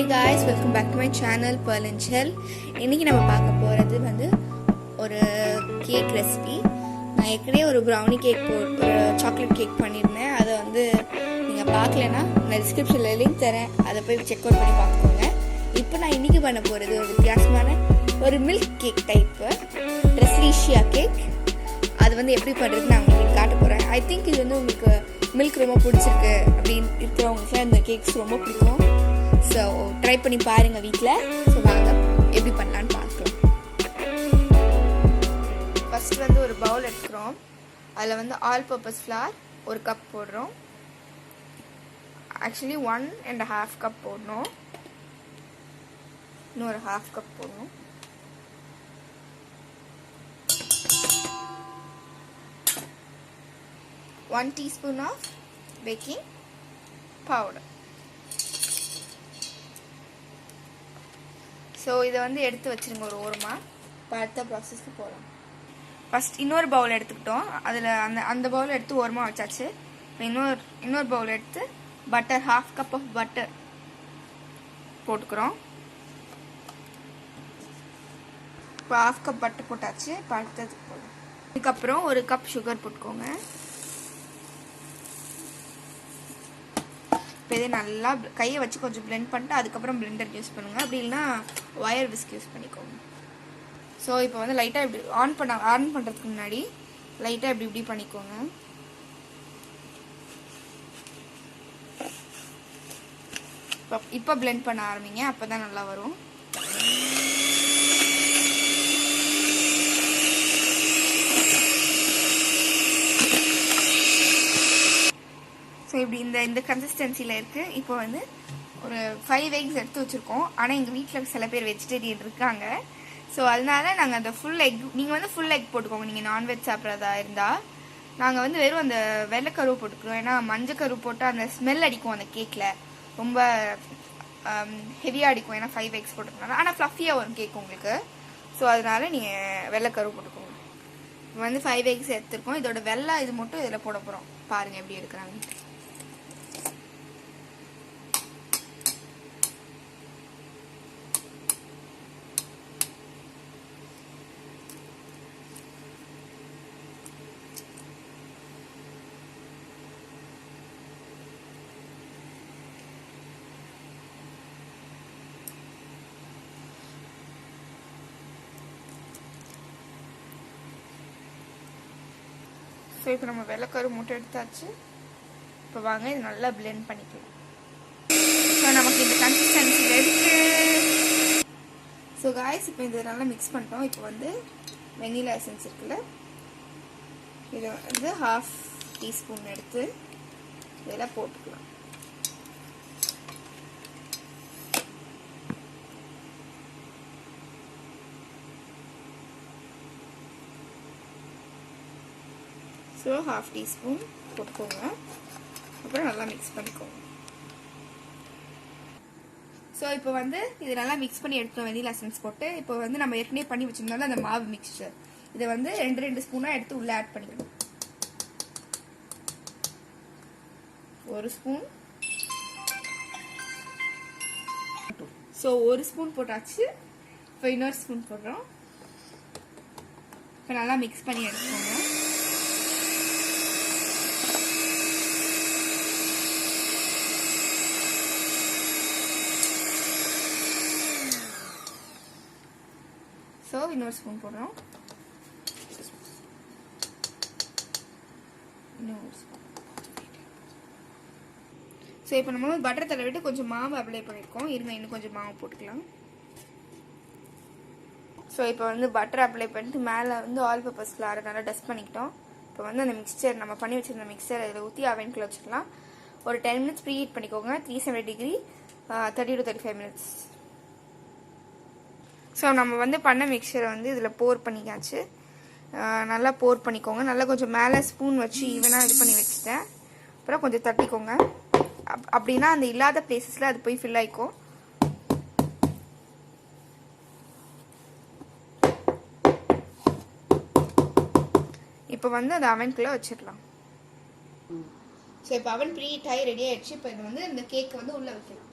Hey guys, welcome back to my channel Pearl and Shell. இன்னைக்கு நம்ம பார்க்க போகிறது வந்து ஒரு கேக் ரெசிபி. நான் ஏற்கனவே ஒரு ப்ரௌனி கேக் ஒரு சாக்லேட் கேக் பண்ணியிருந்தேன். அதை வந்து நீங்கள் பார்க்கலன்னா நான் டிஸ்கிரிப்ஷனில் லிங்க் தரேன், அதை போய் செக் அவுட் பண்ணி பார்த்துக்கோங்க. இப்போ நான் இன்றைக்கி பண்ண போகிறது ஒரு வித்தியாசமான ஒரு மில்க் கேக் டைப்பு ட்ரெஸ்லீஷியா கேக். அது வந்து எப்படி பண்ணுறதுன்னு நான் உங்களுக்கு காட்ட போகிறேன். ஐ திங்க் இது வந்து உங்களுக்கு மில்க் ரொம்ப பிடிச்சிருக்கு அப்படின்னு இருக்கிறவங்களுக்குலாம் இந்த கேக்ஸ் ரொம்ப பிடிக்கும். ஸோ ட்ரை பண்ணி பாருங்கள் வீட்டில். ஸோ வாங்க எப்படி பண்ணலான்னு பார்க்கலாம். ஃபஸ்ட் வந்து ஒரு பவுல் எடுத்துக்கிறோம். அதில் வந்து ஆல் பர்பஸ் ஃப்ளார் ஒரு கப் போடுறோம். ஆக்சுவலி 1.5 கப் போடணும். இன்னொரு 1/2 கப் போடணும். One teaspoon of baking powder. So இதை வந்து எடுத்து வச்சுருங்க ஒரு ஓரமாக. இப்போ அடுத்த ப்ராசஸ்க்கு போகலாம். ஃபஸ்ட் இன்னொரு பவுல் எடுத்துக்கிட்டோம். அதில் அந்த பவுல் எடுத்து ஓரமாக வச்சாச்சு. இப்போ இன்னொரு பவுல் எடுத்து பட்டர் 1/2 கப் ஆஃப் பட்டர் போட்டுக்கிறோம். இப்போ 1/2 கப் பட்டர் போட்டாச்சு. இப்போ அடுத்ததுக்கு போகலாம். இதுக்கப்புறம் ஒரு கப் சுகர் போட்டுக்கோங்க. இப்போ இதே நல்லா கையை வச்சு கொஞ்சம் பிளெண்ட் பண்ணிட்டு அதுக்கப்புறம் பிளெண்டர் யூஸ் பண்ணுங்கள். அப்படி இல்லைன்னா ஒயர் விஸ்க் யூஸ் பண்ணிக்கோங்க. ஸோ இப்போ வந்து லைட்டாக இப்படி ஆன் பண்ணுறதுக்கு முன்னாடி லைட்டாக இப்படி பண்ணிக்கோங்க. இப்போ பிளெண்ட் பண்ண ஆரம்பிங்க. அப்போ தான் நல்லா வரும். ஸோ இப்படி இந்த கன்சிஸ்டன்சியில் இருக்குது. இப்போ வந்து ஒரு 5 eggs எடுத்து வச்சுருக்கோம். ஆனால் எங்கள் வீட்டில் சில பேர் வெஜிடேரியன் இருக்காங்க. ஸோ அதனால நாங்கள் அந்த ஃபுல் எக், நீங்கள் வந்து ஃபுல் எக் போட்டுக்கோங்க நீங்கள் நான்வெஜ் சாப்பிட்றதா இருந்தால். நாங்கள் வந்து வெறும் அந்த வெள்ளைக்கருவு போட்டுக்கிறோம். ஏன்னா மஞ்சக்கரு போட்டால் அந்த ஸ்மெல் அடிக்கும் அந்த கேக்கில், ரொம்ப ஹெவியாக அடிக்கும். ஏன்னா 5 eggs போட்டுக்கோங்க. ஆனால் ஃப்ளஃபியாக வரும் கேக் உங்களுக்கு. ஸோ அதனால நீங்கள் வெள்ளைக்கருவு போட்டுக்கோங்க. இப்போ வந்து 5 eggs எடுத்துருக்கோம். இதோட வெள்ளை இது மட்டும் இதில் போட போகிறோம். பாருங்கள் எப்படி எடுக்கிறாங்க. ஸோ இப்போ நம்ம வெள்ளைக்கரு மூட்டை எடுத்தாச்சு. இப்போ வாங்க இது நல்லா பிளெண்ட் பண்ணிக்கலாம். ஸோ நமக்கு இந்த கன்சிஸ்டன்சியில் இருக்கு. ஸோ காய்ஸ் இப்போ இதை நல்லா மிக்ஸ் பண்ணிட்டோம். இப்போ வந்து வெனிலா எசன்ஸ் இருக்குல்ல, இதை வந்து 1/2 டீஸ்பூன் எடுத்து இதெல்லாம் போட்டுக்கலாம். ஸோ 1/2 டீஸ்பூன் போட்டுக்கோங்க. அப்புறம் நல்லா மிக்ஸ் பண்ணிக்கோங்க. ஸோ இப்போ வந்து இது நல்லா மிக்ஸ் பண்ணி எடுத்தோம் வெனிலா எசன்ஸ் போட்டு. இப்போ வந்து நம்ம ஏற்கனவே பண்ணி வச்சிருந்தோம்ல அந்த மாவு மிக்சர், இதை வந்து 2 ஸ்பூனாக எடுத்து உள்ளே ஆட் பண்ணிக்கணும். 1 ஸ்பூன். ஸோ 1 ஸ்பூன் போட்டாச்சு. இப்போ இன்னொரு ஸ்பூன் போடுறோம். இப்போ நல்லா மிக்ஸ் பண்ணி எடுத்துக்கோங்க. ஸோ இன்னொரு ஸ்பூன் போடுறோம். ஸோ இப்போ நம்ம பட்டர் தடவிட்டு கொஞ்சம் மாவு அப்ளை பண்ணியிருக்கோம். இருங்க இன்னும் கொஞ்சம் மாவு போட்டுக்கலாம். ஸோ இப்போ வந்து பட்டர் அப்ளை பண்ணிட்டு மேலே வந்து ஆல் பர்பஸ் ஃப்ளாரை நல்லா டஸ்ட் பண்ணிக்கிட்டோம். இப்போ வந்து அந்த மிக்சர் நம்ம பண்ணி வச்சுருந்த மிக்சர் இதில் ஊற்றி அவனுக்குள்ள வச்சுக்கலாம். ஒரு 10 minutes ப்ரீ ஹீட் பண்ணிக்கோங்க. 370 degree 30 to 35 minutes. ஸோ நம்ம வந்து பண்ண மிக்சரை வந்து இதில் போர் பண்ணிக்காச்சு. நல்லா போர் பண்ணிக்கோங்க. நல்லா கொஞ்சம் மேலே ஸ்பூன் வச்சு ஈவனாக இது பண்ணி வச்சுட்டேன். அப்புறம் கொஞ்சம் தட்டிக்கோங்க. அப்படின்னா அந்த இல்லாத பிளேசஸில் அது போய் ஃபில் ஆகிக்கும். இப்போ வந்து அது அவனுக்குள்ளே வச்சிடலாம். ஸோ இப்போ அவன் ப்ரீ ஹீட் ஆகி ரெடி ஆகிடுச்சு. இப்போ இது வந்து இந்த கேக் வந்து உள்ளே வைக்கலாம்.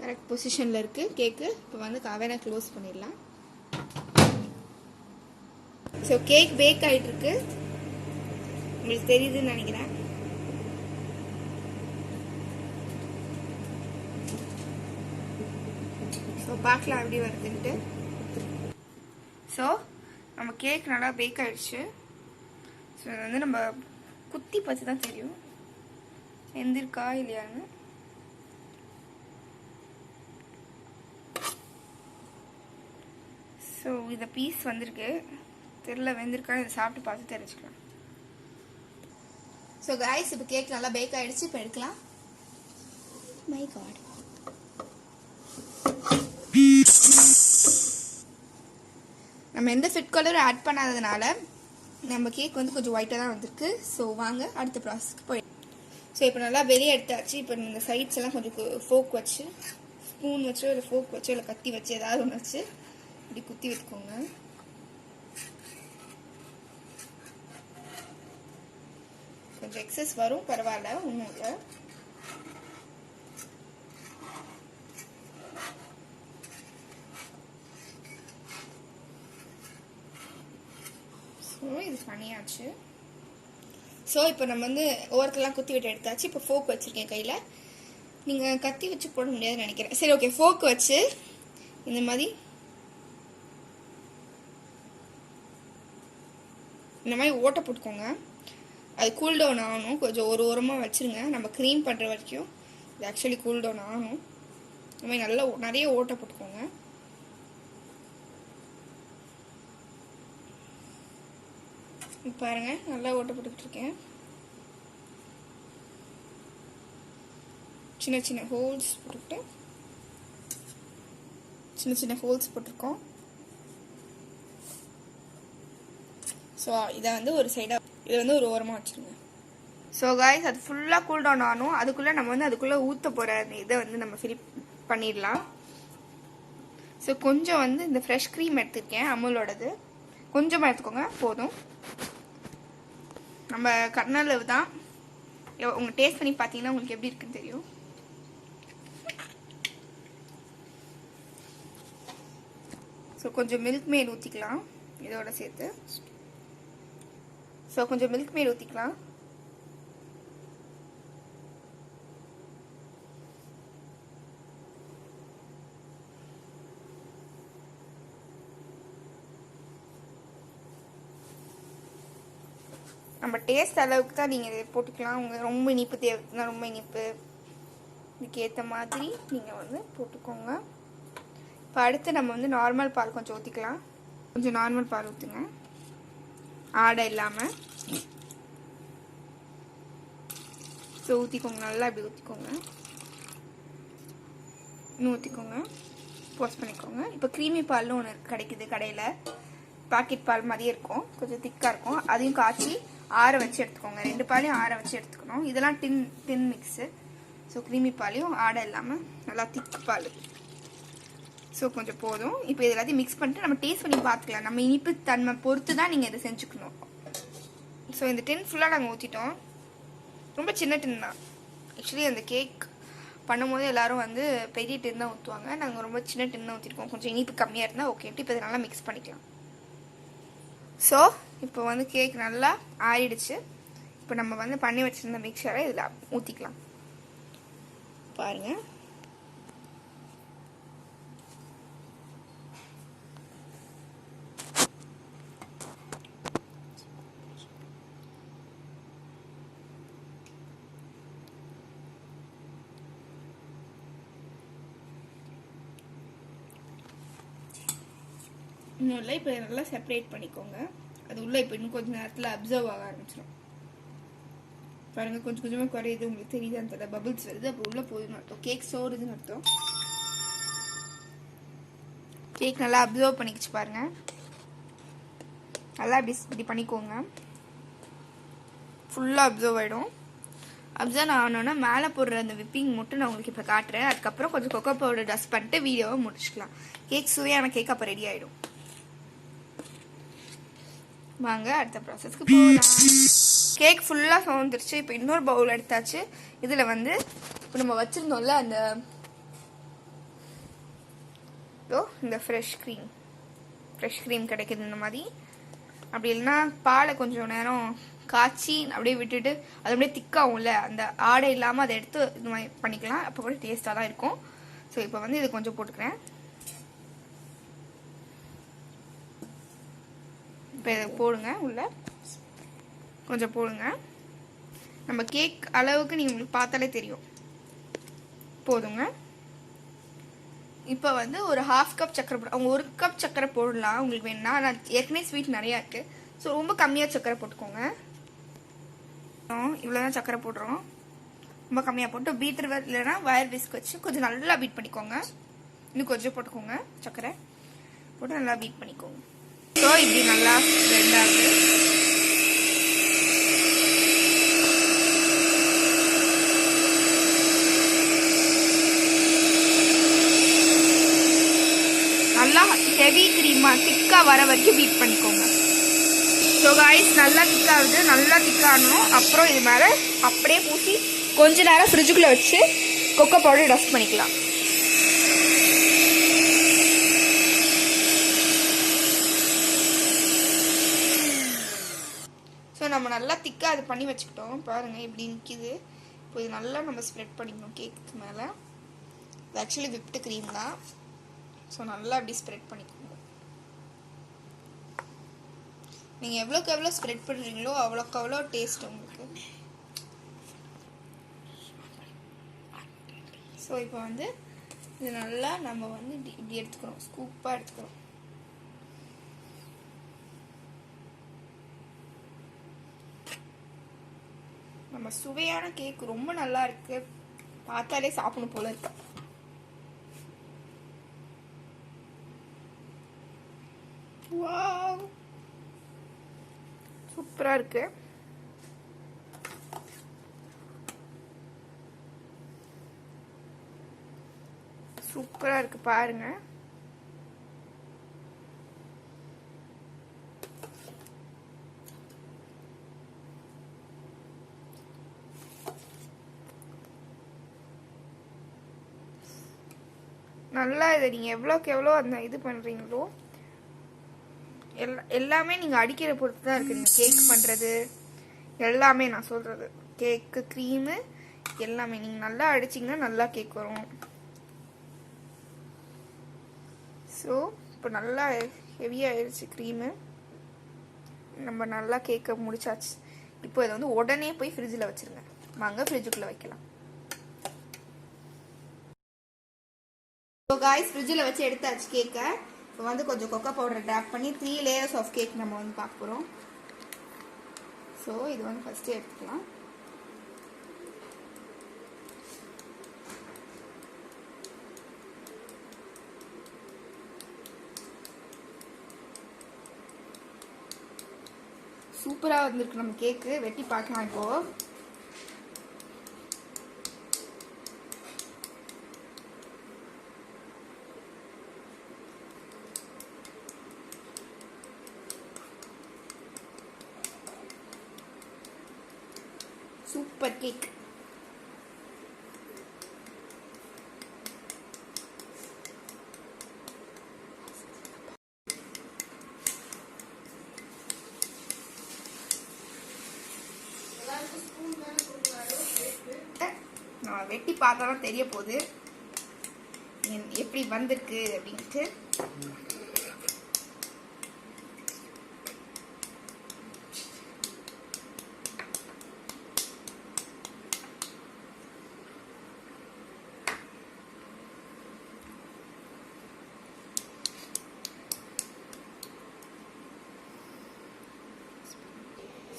கரெக்ட் பொசிஷனில் இருக்குது கேக்கு. இப்போ வந்து அவனை க்ளோஸ் பண்ணிடலாம். ஸோ கேக் பேக் ஆகிட்டுருக்கு, உங்களுக்கு தெரியுதுன்னு நினைக்கிறேன். ஸோ பார்க்கலாம் எப்படி வருதுன்ட்டு. ஸோ நம்ம கேக் நல்லா பேக் ஆகிடுச்சு. ஸோ இது வந்து நம்ம குத்தி பார்த்து தான் தெரியும் வெந்திருக்கா இல்லையான்னு. ஸோ இந்த பீஸ் வந்திருக்கு, தெரியல வெந்திருக்கான்னு இதை சாப்பிட்டு பார்த்து தெரிஞ்சுக்கலாம். ஸோ கைஸ் இப்போ கேக் நல்லா பேக் ஆகிடுச்சு. இப்போ எடுக்கலாம். மை காட், நம்ம எந்த ஃபுட் கலரும் ஆட் பண்ணாததுனால நம்ம கேக் வந்து கொஞ்சம் ஒயிட்டாக தான் வந்திருக்கு. ஸோ வாங்க அடுத்த ப்ராசஸ்க்கு போய். ஸோ இப்போ நல்லா வெளியே எடுத்தாச்சு. இப்போ இந்த சைட்ஸ் எல்லாம் கொஞ்சம் ஃபோக் வச்சு, ஸ்பூன் வச்சோ இல்லை ஃபோக் வச்சோ இல்லை கத்தி வச்சு ஏதாவது ஒன்று வச்சு இப்படி குத்தி வச்சுக்கோங்க. கொஞ்சம் எக்ஸஸ் வரும், பரவாயில்ல, ஒன்றும் இல்லை. ஸோ இது பண்ணியாச்சு. ஸோ இப்போ நம்ம வந்து ஓரத்தெல்லாம் குத்தி விட்டு எடுத்தாச்சு. இப்போ ஃபோக் வச்சுருக்கேன் கையில். நீங்கள் கத்தி வச்சு போட முடியாதுன்னு நினைக்கிறேன். சரி, ஓகே, ஃபோக் வச்சு இந்த மாதிரி ஓட்டை போட்டுக்கோங்க. அது கூல் டவுன் ஆகணும். கொஞ்சம் ஒரு ஓரமாக வச்சுருங்க. நம்ம க்ரீம் பண்ணுற வரைக்கும் இது ஆக்சுவலி கூல் டவுன் ஆகணும். இந்த மாதிரி நல்லா நிறைய ஓட்டை போட்டுக்கோங்க. பாருங்க, நல்லா ஓட்ட போட்டுக்கிட்டு இருக்கேன். சின்ன சின்ன ஹோல்ஸ் போட்டுக்கிட்டு சின்ன சின்ன ஹோல்ஸ் போட்டிருக்கோம். ஸோ இதை வந்து ஒரு சைடாக, இதை வந்து ஒரு ஓரமாக வச்சுருங்க. ஸோ காய்ஸ் அது ஃபுல்லாக கூல் டவுன் ஆகணும். அதுக்குள்ளே நம்ம வந்து அதுக்குள்ளே ஊற்ற போகிற இதை வந்து நம்ம ஃபில் பண்ணிடலாம். ஸோ கொஞ்சம் வந்து இந்த ஃப்ரெஷ் க்ரீம் எடுத்துருக்கேன், அமுலோடது. கொஞ்சமாக எடுத்துக்கோங்க, போதும். நம்ம கர்னலவு தான். உங்கள் டேஸ்ட் பண்ணி பார்த்தீங்கன்னா உங்களுக்கு எப்படி இருக்குன்னு தெரியும். ஸோ கொஞ்சம் மில்க் மேட் ஊற்றிக்கலாம் இதோட சேர்த்து. ஸோ கொஞ்சம் மில்க் மேட் ஊற்றிக்கலாம். நம்ம டேஸ்ட் அளவுக்கு தான் நீங்கள் இதை போட்டுக்கலாம். உங்கள் ரொம்ப இனிப்பு தேவைன்னா ரொம்ப இனிப்பு, இதுக்கு ஏற்ற மாதிரி நீங்கள் வந்து போட்டுக்கோங்க. இப்போ அடுத்து நம்ம வந்து நார்மல் பால் கொஞ்சம் ஊற்றிக்கலாம். கொஞ்சம் நார்மல் பால் ஊற்றுங்க, ஆடை இல்லாமல். ஸோ ஊற்றிக்கோங்க, நல்லா இப்படி ஊற்றிக்கோங்க. இன்னும் ஊற்றிக்கோங்க, போஸ்ட் பண்ணிக்கோங்க. இப்போ க்ரீமி பால்னு ஒன்று கிடைக்குது கடையில், பாக்கெட் பால் மாதிரியே இருக்கும், கொஞ்சம் திக்காக இருக்கும். அதையும் காய்ச்சி ஆற வச்சு எடுத்துக்கோங்க. 2 பாலையும் ஆற வச்சு எடுத்துக்கணும். இதெல்லாம் டின் மிக்ஸு. ஸோ க்ரீமி பாலையும் ஆடை இல்லாமல் நல்லா திக்கு பால். ஸோ கொஞ்சம் போதும். இப்போ இது எல்லாத்தையும் மிக்ஸ் பண்ணிட்டு நம்ம டேஸ்ட் பண்ணி பார்த்துக்கலாம். நம்ம இனிப்பு தன்மை பொறுத்து தான் நீங்கள் இதை செஞ்சுக்கணும். ஸோ இந்த டின் ஃபுல்லாக நாங்கள் ஊற்றிட்டோம். ரொம்ப சின்ன டின் தான். ஆக்சுவலி அந்த கேக் பண்ணும்போது எல்லோரும் வந்து பெரிய டின் தான் ஊற்றுவாங்க. நாங்கள் ரொம்ப சின்ன டின் தான் ஊற்றிருக்கோம். கொஞ்சம் இனிப்பு கம்மியாக இருந்தால் ஓகேன்ட்டு இப்போ இதை நல்லா மிக்ஸ் பண்ணிக்கலாம். ஸோ இப்போ வந்து கேக் நல்லா ஆறிடுச்சு. இப்போ நம்ம வந்து பண்ணி வச்சுருந்த மிக்சரை இதில் ஊற்றிக்கலாம். பாருங்கள், இன்னும் இல்லை. இப்போ நல்லா செப்பரேட் பண்ணிக்கோங்க. அது உள்ளே இப்போ இன்னும் கொஞ்சம் நேரத்தில் அப்சர்வ் ஆக ஆரம்பிச்சிடும். பாருங்கள், கொஞ்சம் கொஞ்சமாக குறையுது. உங்களுக்கு தெரியுது, அந்த பபிள்ஸ் வருது. அப்போ உள்ளே போகுதுன்னு அர்த்தம், கேக் சோறுதுன்னு அர்த்தம். கேக் நல்லா அப்சர்வ் பண்ணிக்கிச்சு பாருங்கள். நல்லா இப்படி பண்ணிக்கோங்க. ஃபுல்லாக அப்சர்வ் ஆகிடும். அப்சர்வ் ஆனோன்னா மேலே போடுற அந்த விப்பிங் மட்டும் நான் உங்களுக்கு இப்போ காட்டுறேன். அதுக்கப்புறம் கொஞ்சம் கொக்கோ பவுடர் டஸ்ட் பண்ணிட்டு வீடியோவை முடிச்சுக்கலாம். கேக் சுவையான கேக் அப்போ ரெடி ஆகிடும். வாங்க அடுத்த ப்ராசஸ்க்கு போகலாம். கேக் ஃபுல்லாக சவுந்துருச்சு. இப்போ இன்னொரு பவுல் எடுத்தாச்சு. இதில் வந்து இப்போ நம்ம வச்சுருந்தோம்ல அந்த இதோ இந்த ஃப்ரெஷ் க்ரீம் கிடைக்குது இந்த மாதிரி. அப்படி இல்லைன்னா பாலை கொஞ்சம் நேரம் காய்ச்சி அப்படியே விட்டுட்டு அது அப்படியே திக்காகும்ல, அந்த ஆடை இல்லாமல் அதை எடுத்து இது மாதிரி பண்ணிக்கலாம். அப்போ கூட டேஸ்ட்டாக தான் இருக்கும். ஸோ இப்போ வந்து இது கொஞ்சம் போட்டுக்கிறேன். இப்போ இதை போடுங்க, உள்ள கொஞ்சம் போடுங்க. நம்ம கேக் அளவுக்கு நீங்கள் உங்களுக்கு பார்த்தாலே தெரியும், போதுங்க. இப்போ வந்து ஒரு 1/2 கப் சக்கரை போட, அவங்க 1 கப் சக்கரை போடலாம் உங்களுக்கு வேணும்னா. நான் ஏற்கனவே ஸ்வீட் நிறையா இருக்குது, ஸோ ரொம்ப கம்மியாக சக்கரை போட்டுக்கோங்க. இவ்வளோதான் சக்கரை போடுறோம், ரொம்ப கம்மியாக போட்டு பீட்டர் இல்லைன்னா வயர் விஸ்க் வச்சு கொஞ்சம் நல்லா பீட் பண்ணிக்கோங்க. இன்னும் கொஞ்சம் போட்டுக்கோங்க, சக்கரை போட்டு நல்லா பீட் பண்ணிக்கோங்க. ஸோ இப்படி நல்லா ஸ்ப்ரெட் ஆகுது. நல்லா ஹெவி க்ரீமா திக்கா வர வரைக்கும் பீட் பண்ணிக்கோங்க. ஸோ காய்ஸ் நல்லா திக்காகுது, நல்லா திக்காகணும். அப்புறம் இது மேலே அப்படியே பூசி கொஞ்ச நேரம் ஃப்ரிட்ஜுக்குள்ளே வச்சு கொக்கோ பவுடர் டஸ்ட் பண்ணிக்கலாம். ஸோ நம்ம நல்லா திக்காக அது பண்ணி வச்சுக்கிட்டோம். பாருங்கள் இப்படி நிற்கிது. இப்போ இது நல்லா நம்ம ஸ்ப்ரெட் பண்ணிக்கணும் கேக்கு மேலே. இது ஆக்சுவலி விப்டு க்ரீம் தான். ஸோ நல்லா அப்படி ஸ்ப்ரெட் பண்ணிக்கோங்க. நீங்கள் எவ்வளோக்கு எவ்வளோ ஸ்ப்ரெட் பண்ணுறீங்களோ அவ்வளோக்கு அவ்வளோ டேஸ்ட் உங்களுக்கு. ஸோ இப்போ வந்து இது நல்லா நம்ம வந்து இப்படி எடுத்துக்கிறோம், ஸ்கூப்பாக எடுத்துக்கிறோம். நம்ம சுவையான கேக் ரொம்ப நல்லா இருக்கு, பார்த்தாலே சாப்பிடணும் போல இருக்கு. வாவ், சூப்பரா இருக்கு. சூப்பரா இருக்கு பாருங்க. நல்லா இதை நீங்கள் எவ்வளோக்கு எவ்வளோ அந்த இது பண்ணுறீங்களோ எல்லாமே நீங்கள் அடிக்கிற பொறுத்து தான் இருக்குது. நீங்கள் கேக் பண்ணுறது எல்லாமே, நான் சொல்கிறது கேக்கு க்ரீமு எல்லாமே நீங்கள் நல்லா அடிச்சிங்கன்னா நல்லா கேக் வரும். ஸோ இப்போ நல்லா ஹெவியாகிடுச்சு க்ரீமு. நம்ம நல்லா கேக்கை முடிச்சாச்சு. இப்போ இதை வந்து உடனே போய் ஃப்ரிட்ஜில் வச்சுருங்க. வாங்க ஃப்ரிட்ஜுக்குள்ளே வைக்கலாம். ஸோ காய்ஸ் ஃப்ரிட்ஜில் வச்சு எடுத்தாச்சு கேக்கை. இப்போ வந்து கொஞ்சம் கொக்கோ பவுடர் ட்ராப் பண்ணி 3 லேயர்ஸ் ஆஃப் கேக் நம்ம வந்து பார்க்க போகிறோம். ஸோ இது வந்து ஃபஸ்ட்டு எடுத்துக்கலாம். சூப்பராக வந்திருக்கு நம்ம கேக்கு. வெட்டி பார்க்கலாம் இப்போ. Super cake. நான் வெட்டி பார்த்தாலும் தெரிய போகுது எப்படி வந்திருக்கு அப்படின்ட்டு.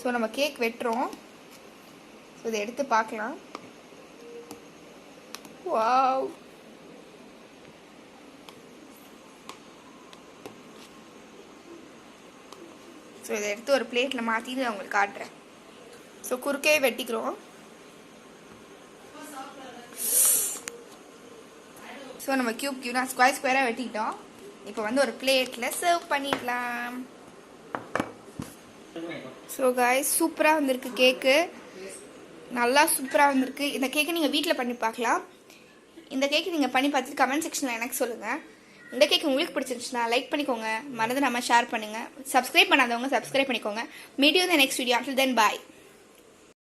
ஸோ நம்ம கேக் வெட்டுறோம். ஸோ இதை எடுத்து பார்க்கலாம். வாவ், ஸோ இதை எடுத்து ஒரு பிளேட்டில் மாற்றிட்டு நான் உங்களுக்கு காட்டுறேன். ஸோ குறுக்கே வெட்டிக்கிறோம். ஸோ நம்ம கியூப்னா ஸ்கொயராக வெட்டிக்கிட்டோம். இப்போ வந்து ஒரு பிளேட்டில் சர்வ் பண்ணிக்கலாம். ஸோ காய்ஸ் சூப்பராக வந்திருக்கு கேக்கு, நல்லா சூப்பராக வந்திருக்கு. இந்த கேக்கை நீங்கள் வீட்டில் பண்ணி பார்க்கலாம். இந்த கேக்கு நீங்கள் பண்ணி பார்த்துட்டு கமெண்ட் செக்ஷனில் எனக்கு சொல்லுங்கள். இந்த கேக் உங்களுக்கு பிடிச்சிருந்துச்சுன்னா லைக் பண்ணிக்கோங்க, மறந்து நம்ம ஷேர் பண்ணுங்கள். சப்ஸ்கிரைப் பண்ணாதவங்க சப்ஸ்கிரைப் பண்ணிக்கோங்க. Meet you the next video. until then bye.